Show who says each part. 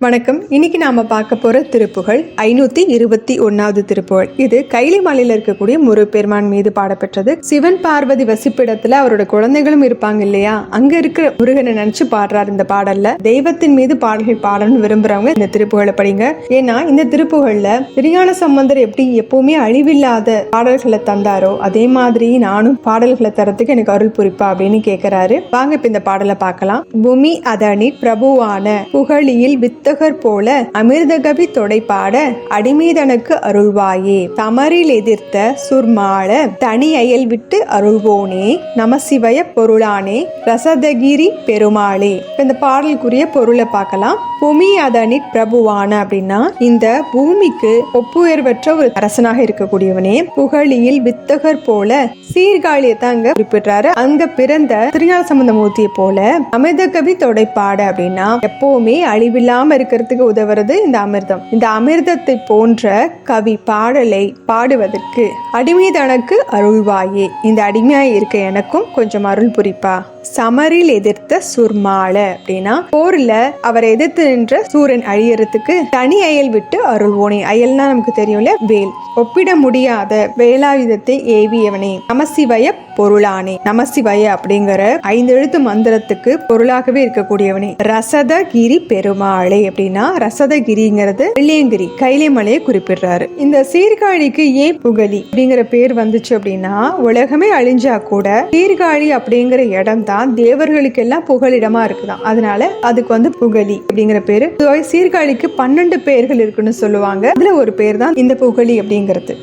Speaker 1: வணக்கம். இன்னைக்கு நாம பார்க்க போற திருப்புகழ் 521வது திருப்புகழ். இது கைலை மலையில இருக்கக்கூடிய முருகப்பெருமான் மீது பாடப்பெற்றது. சிவன் பார்வதி வசிப்பிடத்துல அவரோட குழந்தைகளும் இருப்பாங்க இல்லையா, அங்க இருக்கிற முருகனை நினைச்சு பாடுறாரு இந்த பாடல்ல. தெய்வத்தின் மீது பாடல்கள் பாடணும்னு விரும்புறவங்க இந்த திருப்புகழை படிங்க. ஏன்னா இந்த திருப்புகழ்ல திருஞான சம்பந்தர் எப்படி எப்பவுமே அழிவில்லாத பாடல்களை தந்தாரோ அதே மாதிரி நானும் பாடல்களை தரத்துக்கு எனக்கு அருள் புரிப்பா அப்படின்னு கேட்கிறாரு. வாங்க இப்ப இந்த பாடலை பார்க்கலாம். பூமி அதனி பிரபுவான புகழியில் வித்தகர் போல அமிர்தகவி தொடைப்பாட அடிமீதனுக்கு அருள்வாயே, தமரில் எதிர்த்த சுர்மாள தனி அயல் விட்டு அருள்வோனே, நமசிவய பொருளானே, ரசதகிரி பெருமாளே. இந்த பாடலுக்குரிய பொருளை பார்க்கலாம். பூமி அதனி பிரபுவான அப்படின்னா இந்த பூமிக்கு ஒப்புயர்வற்ற ஒரு அரசனாக இருக்கக்கூடியவனே, புகழியில் வித்தகர் போல சீர்காழியத்தை அங்க குறிப்பிடுறாரு. அங்க பிறந்த திருஞான சம்பந்தமூர்த்தியை போல அமிர்தகவி தொடைப்பாட அப்படின்னா எப்பவுமே அழிவில்லாம இருக்கிறதுக்கு உதவுறது இந்த அமிர்தம். இந்த அமிர்தத்தை போன்ற கவி பாடலை பாடுவதற்கு அடிமைதனக்கு அருள்வாயே, இந்த அடிமையாய் இருக்க எனக்கும் கொஞ்சம் அருள் புரிப்பா. சமரில் எதிர்த்த சுர்மாள அப்படின்னா போர்ல அவரை எதிர்த்து நின்ற சூரன் அழியறதுக்கு தனி அயல் விட்டு அருள்வோனே. அயல்னா நமக்கு தெரியும்ல, வேல். ஒப்பிட முடியாத வேலாயுதத்தை ஏவியவனே, நமசிவய பொருளானே. நமசிவய அப்படிங்கிற 5 எழுத்து மந்திரத்துக்கு பொருளாகவே இருக்கக்கூடியவனே. ரசதகிரி பெருமாளே அப்படின்னா ரசதகிரிங்கிறது வெள்ளியங்கிரி கைலை மலையை குறிப்பிடுறாரு. இந்த சீர்காழிக்கு ஏன் புகழி அப்படிங்கிற பேர் வந்துச்சு அப்படின்னா, உலகமே அழிஞ்சா கூட சீர்காழி அப்படிங்கிற இடம் தான் தேவர்களுக்கு எல்லாம் புகலிடமா இருக்குதான். அதனால அதுக்கு புகழி அப்படிங்கிற பேரு. சீர்காழிக்கு 12 பெயர்கள் இருக்குன்னு சொல்லுவாங்க. அதுல ஒரு பேர் தான் இந்த புகழி அப்படிங்கிறது.